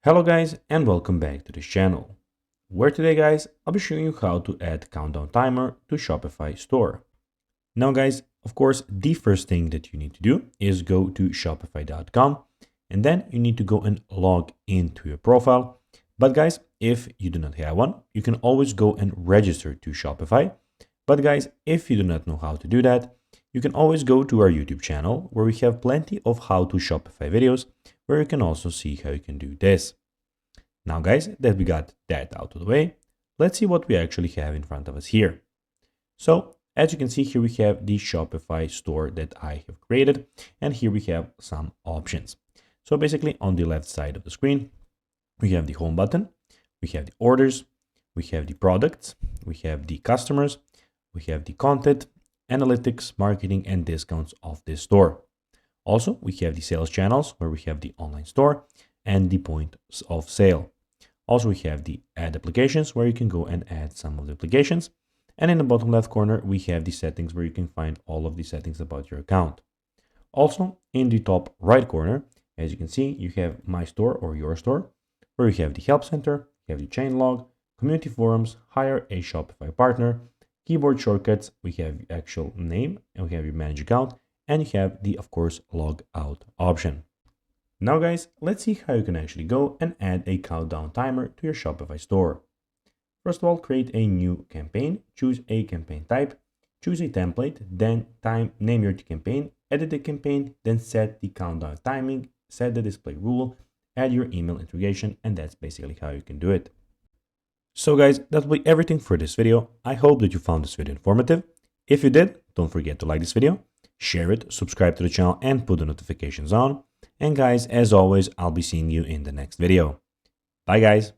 Hello guys and welcome back to this channel, where today guys I'll be showing you how to add countdown timer to Shopify store. Now guys, of course the first thing that you need to do is go to shopify.com and then you need to go and log into your profile. But guys, if you do not have one, you can always go and register to Shopify. But guys, if you do not know how to do that, you can always go to our YouTube channel where we have plenty of how to Shopify videos where you can also see how you can do this. Now guys, that we got that out of the way, let's see what we actually have in front of us here. So as you can see here, we have the Shopify store that I have created, and here we have some options. So basically on the left side of the screen, we have the home button, we have the orders, we have the products, we have the customers, we have the content, analytics, marketing, and discounts of this store. Also, we have the sales channels where we have the online store and the points of sale. Also, we have the add applications where you can go and add some of the applications. And in the bottom left corner, we have the settings where you can find all of the settings about your account. Also, in the top right corner, as you can see, you have my store or your store, where you have the help center, you have the chain log, community forums, hire a Shopify partner, keyboard shortcuts, we have the actual name, and we have your manage account, and you have the, of course, log out option. Now guys, let's see how you can actually go and add a countdown timer to your Shopify store. First of all, create a new campaign, choose a campaign type, choose a template, then name your campaign, edit the campaign, then set the countdown timing, set the display rule, add your email integration, and that's basically how you can do it. So guys, that will be everything for this video. I hope that you found this video informative. If you did, don't forget to like this video, share it, subscribe to the channel, and put the notifications on. And guys, as always, I'll be seeing you in the next video. Bye guys.